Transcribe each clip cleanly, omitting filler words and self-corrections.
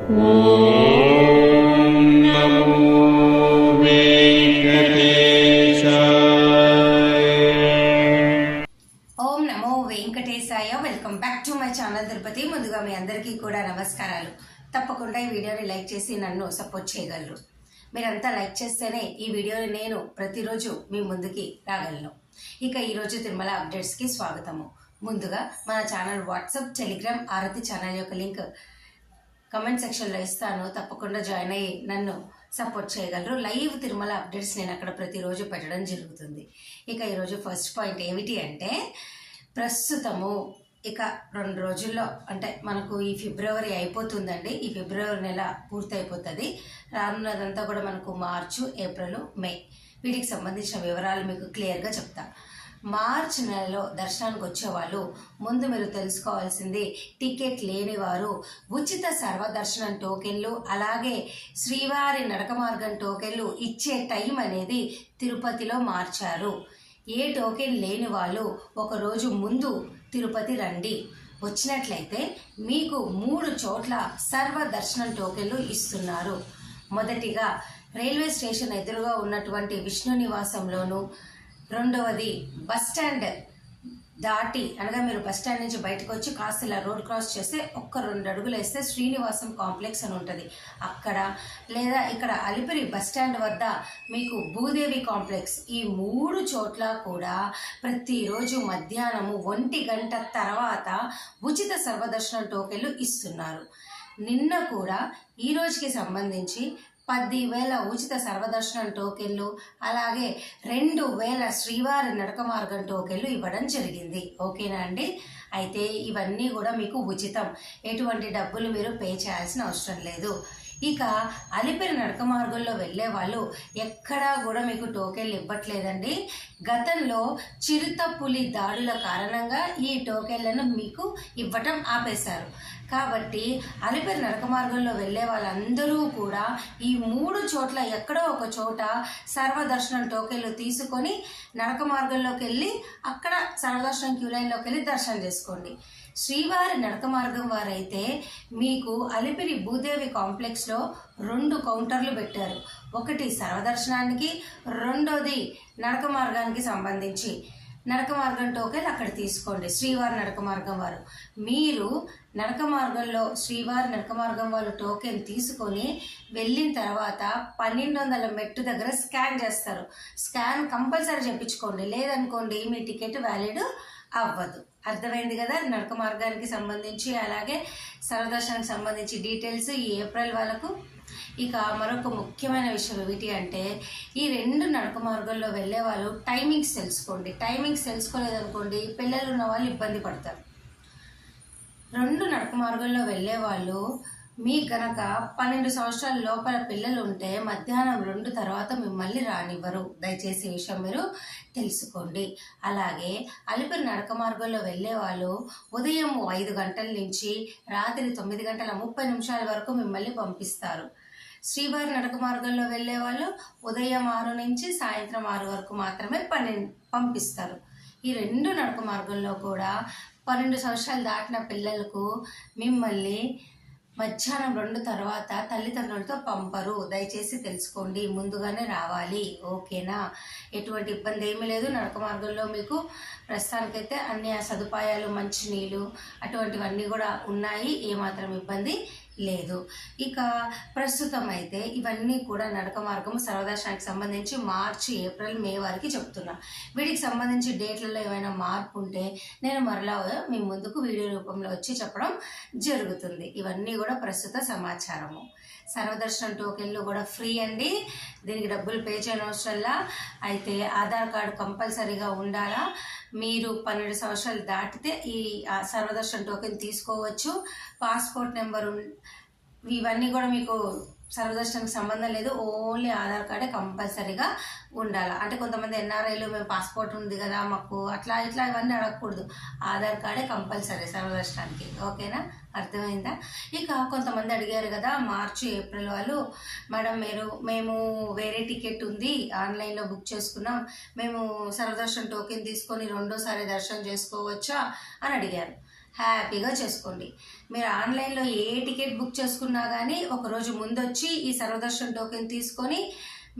Welcome back to my channel Tirupati. ముందుగా మీ అందరికీ కూడా నమస్కారాలు. తప్పకుండా ఈ వీడియోని లైక్ చేసి నన్ను సపోర్ట్ చేయగలరు. మీరంతా లైక్ చేస్తేనే ఈ వీడియోని నేను ప్రతిరోజు మీ ముందుకి రాగలను. ఇక ఈరోజు తిరుమల అప్డేట్స్కి స్వాగతము. ముందుగా మన ఛానల్ వాట్సాప్, టెలిగ్రామ్, ఆరతి ఛానల్ యొక్క లింక్ కమెంట్ సెక్షన్లో ఇస్తాను. తప్పకుండా జాయిన్ అయ్యి నన్ను సపోర్ట్ చేయగలరు. లైవ్ తిరుమల అప్డేట్స్ నేను అక్కడ ప్రతిరోజు పెట్టడం జరుగుతుంది. ఇక ఈరోజు ఫస్ట్ పాయింట్ ఏమిటి అంటే, ప్రస్తుతము ఇక 2 రోజుల్లో అంటే మనకు ఈ ఫిబ్రవరి అయిపోతుందండి. ఈ ఫిబ్రవరి నెల పూర్తి అయిపోతుంది. రానున్నదంతా కూడా మనకు మార్చు, ఏప్రిల్, మే వీటికి సంబంధించిన వివరాలు మీకు క్లియర్గా చెప్తా. మార్చ్ నెలలో దర్శనానికి వచ్చేవాళ్ళు ముందు మీరు తెలుసుకోవాల్సింది, టికెట్ లేని వారు ఉచిత సర్వదర్శనం టోకెన్లు, అలాగే శ్రీవారి నడక మార్గం టోకెన్లు ఇచ్చే టైం అనేది తిరుపతిలో మార్చారు. ఏ టోకెన్ లేని వాళ్ళు ఒకరోజు ముందు తిరుపతి రండి. వచ్చినట్లయితే మీకు 3 చోట్ల సర్వదర్శనం టోకెన్లు ఇస్తున్నారు. మొదటిగా రైల్వే స్టేషన్ ఎదురుగా ఉన్నటువంటి విష్ణు నివాసంలోను, రెండవది బస్టాండ్ దాటి అనగా మీరు బస్టాండ్ నుంచి బయటకు వచ్చి కాస్త ఇలా రోడ్ క్రాస్ చేస్తే 1-2 అడుగులు వేస్తే శ్రీనివాసం కాంప్లెక్స్ అని ఉంటుంది అక్కడ, లేదా ఇక్కడ అలిపిరి బస్టాండ్ వద్ద మీకు భూదేవి కాంప్లెక్స్. ఈ 3 చోట్ల కూడా ప్రతిరోజు మధ్యాహ్నము 1 గంట తర్వాత ఉచిత సర్వదర్శనం టోకెన్లు ఇస్తున్నారు. నిన్న కూడా ఈ రోజుకి సంబంధించి 10,000 ఉచిత సర్వదర్శనం టోకెన్లు, అలాగే 2,000 శ్రీవారి నడక మార్గం టోకెన్లు ఇవ్వడం జరిగింది. ఓకేనా అండి? అయితే ఇవన్నీ కూడా మీకు ఉచితం, ఎటువంటి డబ్బులు మీరు పే చేయాల్సిన అవసరం లేదు. ఇక అలిపిరి నడక మార్గంలో వెళ్ళే వాళ్ళు ఎక్కడా కూడా మీకు టోకెన్లు ఇవ్వట్లేదండి. గతంలో చిరుతపులి దాడుల కారణంగా ఈ టోకెన్లను మీకు ఇవ్వటం ఆపేశారు. కాబట్టి అలిపిరి నడక మార్గంలో వెళ్ళే వాళ్ళందరూ కూడా ఈ 3 చోట్ల ఎక్కడో ఒక చోట సర్వదర్శనం టోకెన్లు తీసుకొని నడక మార్గంలోకి వెళ్ళి అక్కడ సర్వదర్శనం క్యూ లైన్లోకి వెళ్ళి దర్శనం చేసుకోండి. శ్రీవారి నడక మార్గం వారైతే మీకు అలిపిరి భూదేవి కాంప్లెక్స్లో 2 కౌంటర్లు పెట్టారు. ఒకటి సర్వదర్శనానికి, రెండోది నడక మార్గానికి సంబంధించి. నడక మార్గం టోకెన్ అక్కడ తీసుకోండి. శ్రీవారి నడక మార్గం వారు మీరు నడక మార్గంలో శ్రీవారి నడక మార్గం వాళ్ళు టోకెన్ తీసుకొని వెళ్ళిన తర్వాత 1200 మెట్టు దగ్గర స్కాన్ చేస్తారు. స్కాన్ కంపల్సరీ చెప్పించుకోండి, లేదనుకోండి మీ టికెట్ వ్యాలిడ్ అవ్వదు. అర్థమైంది కదా? నడక మార్గానికి సంబంధించి అలాగే సర్వదర్శనానికి సంబంధించి డీటెయిల్స్ ఈ ఏప్రిల్ వాళ్ళకు. ఇక మరొక ముఖ్యమైన విషయం ఏమిటి అంటే, ఈ 2 నడక మార్గంలో వెళ్ళే వాళ్ళు టైమింగ్స్ తెలుసుకోండి. టైమింగ్స్ తెలుసుకోలేదనుకోండి పిల్లలు ఉన్న వాళ్ళు ఇబ్బంది పడతారు. 2 నడక మార్గంలో వెళ్ళే వాళ్ళు మీ గనక 12 సంవత్సరాల లోపల పిల్లలు ఉంటే మధ్యాహ్నం 2 తర్వాత మిమ్మల్ని రానివ్వరు. దయచేసి ఈ విషయం మీరు తెలుసుకోండి. అలాగే అలిపిరి నడక మార్గంలో వెళ్ళే వాళ్ళు ఉదయం 5 గంటల నుంచి రాత్రి 9:30 వరకు మిమ్మల్ని పంపిస్తారు. శ్రీవారి నడక మార్గంలో వెళ్ళే వాళ్ళు ఉదయం 6 నుంచి సాయంత్రం 6 వరకు మాత్రమే పంపిస్తారు. ఈ 2 నడక మార్గంలో కూడా 12 సంవత్సరాలు దాటిన పిల్లలకు మిమ్మల్ని మధ్యాహ్నం 2 తర్వాత తల్లిదండ్రులతో పంపరు. దయచేసి తెలుసుకోండి, ముందుగానే రావాలి. ఓకేనా? ఎటువంటి ఇబ్బంది ఏమీ లేదు. నడక మార్గంలో మీకు ప్రస్తుతానికైతే అన్ని సదుపాయాలు, మంచినీళ్ళు అటువంటివన్నీ కూడా ఉన్నాయి. ఏమాత్రం ఇబ్బంది లేదు. ఇక ప్రస్తుతం అయితే ఇవన్నీ కూడా నడక మార్గం సర్వదర్శనానికి సంబంధించి మార్చి, ఏప్రిల్, మే వరకు చెప్తున్నా. వీటికి సంబంధించి డేట్లలో ఏమైనా మార్పు ఉంటే నేను మరలా మీ ముందుకు వీడియో రూపంలో వచ్చి చెప్పడం జరుగుతుంది. ఇవన్నీ కూడా ప్రస్తుత సమాచారము. సర్వదర్శనం టోకెన్లు కూడా ఫ్రీ అండి, దీనికి డబ్బులు పే చేయని అవసరంలా. అయితే ఆధార్ కార్డు కంపల్సరీగా ఉండాలా. మీరు 12 సంవత్సరాలు దాటితే ఈ సర్వదర్శనం టోకెన్ తీసుకోవచ్చు. పాస్పోర్ట్ నెంబర్ ఇవన్నీ కూడా మీకు సర్వదర్శనానికి సంబంధం లేదు. ఓన్లీ ఆధార్ కార్డే కంపల్సరీగా ఉండాలి. అంటే కొంతమంది ఎన్ఆర్ఐలు మేము పాస్పోర్ట్ ఉంది కదా మాకు అట్లా ఇట్లా ఇవన్నీ అడగకూడదు. ఆధార్ కార్డే కంపల్సరీ సర్వదర్శనానికి. ఓకేనా? అర్థమైందా? ఇక కొంతమంది అడిగారు కదా మార్చి, ఏప్రిల్ వాళ్ళు, మేడం మేము వేరే టికెట్ ఉంది ఆన్లైన్లో బుక్ చేసుకున్నాం, మేము సర్వదర్శనం టోకెన్ తీసుకొని రెండోసారి దర్శనం చేసుకోవచ్చా అని అడిగారు. హ్యాపీగా చేసుకోండి. మీరు ఆన్లైన్లో ఏ టికెట్ బుక్ చేసుకున్నా కానీ ఒకరోజు ముందొచ్చి ఈ సర్వదర్శన్ టోకెన్ తీసుకొని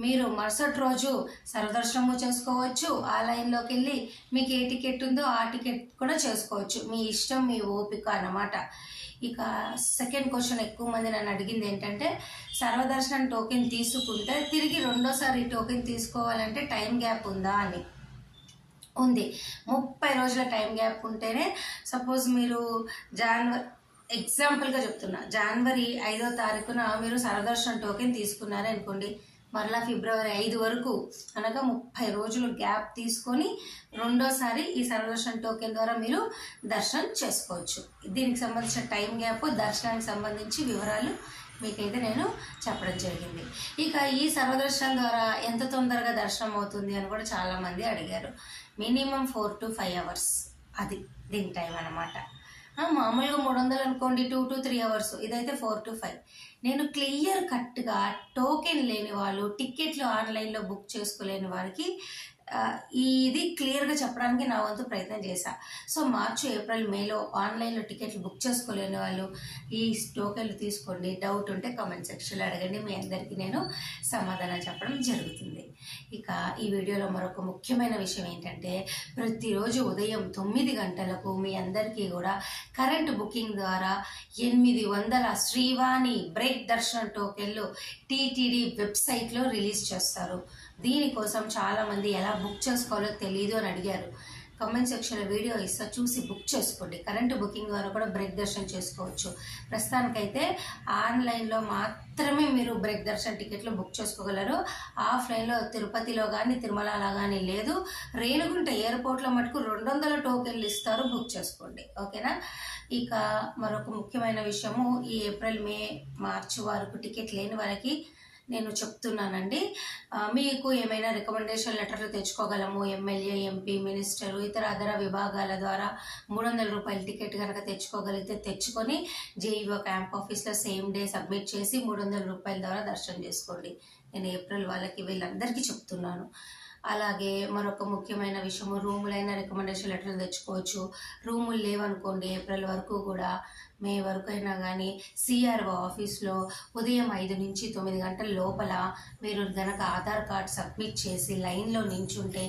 మీరు మరుసటి రోజు సర్వదర్శనము చేసుకోవచ్చు. ఆ లైన్లోకి వెళ్ళి మీకు ఏ టికెట్ ఉందో ఆ టికెట్ కూడా చేసుకోవచ్చు. మీ ఇష్టం, మీ ఓపిక అన్నమాట. ఇక సెకండ్ క్వశ్చన్ ఎక్కువ మంది నన్ను అడిగింది ఏంటంటే, సర్వదర్శనం టోకెన్ తీసుకుంటే తిరిగి రెండోసారి టోకెన్ తీసుకోవాలంటే టైం గ్యాప్ ఉందా అని. ఉంది. 30 రోజుల టైం గ్యాప్ ఉంటేనే, సపోజ్ మీరు ఎగ్జాంపుల్గా చెప్తున్నా, జనవరి 5వ తారీఖున మీరు సర్వదర్శనం టోకెన్ తీసుకున్నారే అనుకోండి, మరలా ఫిబ్రవరి 5 వరకు అనగా 30 రోజులు గ్యాప్ తీసుకొని రెండోసారి ఈ సర్వదర్శనం టోకెన్ ద్వారా మీరు దర్శనం చేసుకోవచ్చు. దీనికి సంబంధించిన టైం గ్యాప్, దర్శనానికి సంబంధించి వివరాలు మీకైతే నేను చెప్పడం జరిగింది. ఇక ఈ సర్వదర్శనం ద్వారా ఎంత తొందరగా దర్శనం అవుతుంది అని కూడా చాలామంది అడిగారు. మినిమం 4 to 5 hours అది దీని టైం అన్నమాట. మామూలుగా 300 అనుకోండి, 2 to 3 hours. ఇదైతే 4 to 5. నేను క్లియర్ కట్గా టోకెన్ లేని వాళ్ళు, టికెట్లు ఆన్లైన్లో బుక్ చేసుకోలేని వారికి ఇది క్లియర్గా చెప్పడానికి నా వంతు ప్రయత్నం చేశా. సో మార్చి, ఏప్రిల్, మేలో ఆన్లైన్లో టికెట్లు బుక్ చేసుకోలేని వాళ్ళు ఈ టోకెన్లు తీసుకోండి. డౌట్ ఉంటే కామెంట్ సెక్షన్లో అడగండి, మీ అందరికీ నేను సమాధానం చెప్పడం జరుగుతుంది. ఇక ఈ వీడియోలో మరొక ముఖ్యమైన విషయం ఏంటంటే, ప్రతిరోజు ఉదయం 9 గంటలకు మీ అందరికీ కూడా కరెంట్ బుకింగ్ ద్వారా 800 శ్రీవాణి బ్రేక్ దర్శనం టోకెన్లు టీటీడీ వెబ్సైట్లో రిలీజ్ చేస్తారు. దీనికోసం చాలామంది ఎలా బుక్ చేసుకోవాలో తెలియదు అని అడిగారు. కామెంట్ సెక్షన్లో వీడియో ఇస్తా, చూసి బుక్ చేసుకోండి. కరెంటు బుకింగ్ ద్వారా కూడా బ్రేక్ దర్శనం చేసుకోవచ్చు. ప్రస్తుతానికైతే ఆన్లైన్లో మాత్రమే మీరు బ్రేక్ దర్శనం టికెట్లు బుక్ చేసుకోగలరు. ఆఫ్లైన్లో తిరుపతిలో కానీ తిరుమలలో కానీ లేదు. రేణుగుంట ఎయిర్పోర్ట్లో మటుకు 200 టోకెన్లు ఇస్తారు, బుక్ చేసుకోండి. ఓకేనా? ఇక మరొక ముఖ్యమైన విషయము, ఈ ఏప్రిల్, మే, మార్చి వరకు టికెట్ లేని వారికి నేను చెప్తున్నానండి. మీకు ఏమైనా రికమెండేషన్ లెటర్లు తెచ్చుకోగలము. ఎమ్మెల్యే, ఎంపీ, మినిస్టరు, అదర విభాగాల ద్వారా 300 రూపాయల టికెట్ కనుక తెచ్చుకోగలిగితే తెచ్చుకొని జేఈఓ క్యాంప్ ఆఫీస్లో సేమ్ డే సబ్మిట్ చేసి 300 రూపాయల ద్వారా దర్శనం చేసుకోండి. నేను ఏప్రిల్ వాళ్ళకి, వీళ్ళందరికీ చెప్తున్నాను. అలాగే మరొక ముఖ్యమైన విషయము, రూములైనా రికమెండేషన్ లెటర్లు తెచ్చుకోవచ్చు. రూములు లేవనుకోండి, ఏప్రిల్ వరకు కూడా, మే వరకు అయినా కానీ సిఆర్ఓ ఆఫీస్లో ఉదయం 5 నుంచి 9 గంటల లోపల మీరు కనుక ఆధార్ కార్డ్ సబ్మిట్ చేసి లైన్లో నించుంటే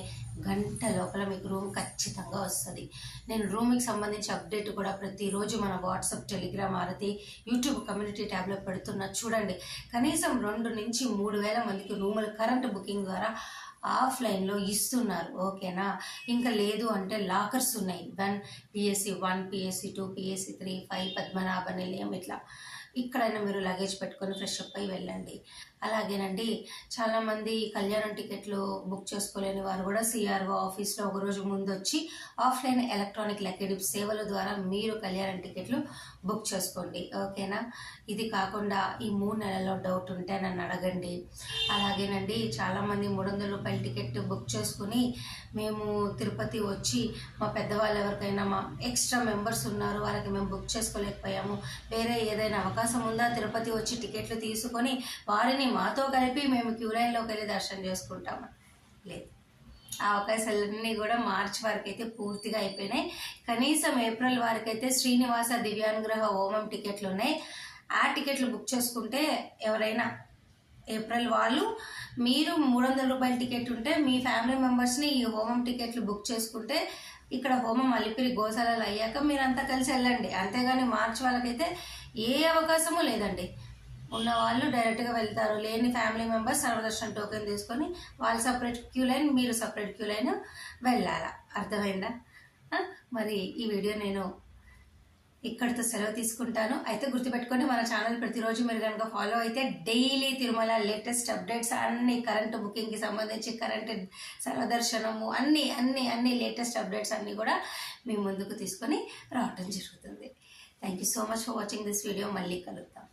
గంట లోపల మీకు రూమ్ ఖచ్చితంగా వస్తుంది. నేను రూమ్కి సంబంధించి అప్డేట్ కూడా ప్రతిరోజు మన వాట్సాప్, టెలిగ్రామ్, ఆరతి, యూట్యూబ్ కమ్యూనిటీ ట్యాబ్లో పెడుతున్నా, చూడండి. కనీసం 2 నుంచి 3,000 మందికి రూములు కరెంట్ బుకింగ్ ద్వారా ఆఫ్లైన్లో ఇస్తున్నారు. ఓకేనా? ఇంకా లేదు అంటే లాకర్స్ ఉన్నాయి. PSC 1, PSC 2, PSC 3, 5, పద్మనాభ నిలయం, ఇట్లా ఇక్కడైనా మీరు లగేజ్ పెట్టుకొని ఫ్రెష్ అప్ అయి వెళ్ళండి. అలాగేనండి, చాలామంది కళ్యాణం టికెట్లు బుక్ చేసుకోలేని వారు కూడా సిఆర్ఓ ఆఫీస్లో ఒకరోజు ముందు వచ్చి ఆఫ్లైన్ ఎలక్ట్రానిక్ లక్కీ సేవల ద్వారా మీరు కళ్యాణం టికెట్లు బుక్ చేసుకోండి. ఓకేనా? ఇది కాకుండా ఈ 3 నెలల్లో డౌట్ ఉంటే నన్ను అడగండి. అలాగేనండి, చాలామంది 300 రూపాయల టికెట్ బుక్ చేసుకుని మేము తిరుపతి వచ్చి మా పెద్దవాళ్ళు ఎవరికైనా, మా ఎక్స్ట్రా మెంబర్స్ ఉన్నారు, వాళ్ళకి మేము బుక్ చేసుకోలేకపోయాము, వేరే ఏదైనా అవకాశం ఉందా తిరుపతి వచ్చి టికెట్లు తీసుకొని వారిని మాతో కలిపి మేము క్యూ లైన్లోకి వెళ్ళి దర్శనం చేసుకుంటాము? లేదు. ఆ అవకాశాలన్నీ కూడా మార్చి వరకు అయితే పూర్తిగా అయిపోయినాయి. కనీసం ఏప్రిల్ వరకు అయితే శ్రీనివాస దివ్యానుగ్రహ హోమం టికెట్లు ఉన్నాయి. ఆ టికెట్లు బుక్ చేసుకుంటే ఎవరైనా ఏప్రిల్ వాళ్ళు, మీరు 300 రూపాయల టికెట్ ఉంటే మీ ఫ్యామిలీ మెంబర్స్ని ఈ హోమం టికెట్లు బుక్ చేసుకుంటే ఇక్కడ హోమం అలిపిరి గోశాలలో అయ్యాక మీరంతా కలిసి వెళ్ళండి. అంతేగాని మార్చి వాళ్ళకైతే ఏ అవకాశము లేదండి. ఉన్న వాళ్ళు డైరెక్ట్గా వెళ్తారు. లేని ఫ్యామిలీ మెంబర్స్ సర్వదర్శనం టోకెన్ తీసుకొని వాళ్ళు సపరేట్ క్యూ లైన్, మీరు సపరేట్ క్యూ లైన్ వెళ్ళాలా? అర్థమైందా? మరి ఈ వీడియో నేను ఇక్కడితో సెలవు తీసుకుంటాను. అయితే గుర్తుపెట్టుకోండి, మన ఛానల్ ప్రతిరోజు మీరు కనుక ఫాలో అయితే డైలీ తిరుమల లేటెస్ట్ అప్డేట్స్ అన్ని, కరెంటు బుకింగ్కి సంబంధించి, కరెంటు సర్వదర్శనము, అన్ని లేటెస్ట్ అప్డేట్స్ అన్నీ కూడా మీ ముందుకు తీసుకొని రావటం జరుగుతుంది. Thank you so much for watching this video. మళ్ళీ కలుద్దాం.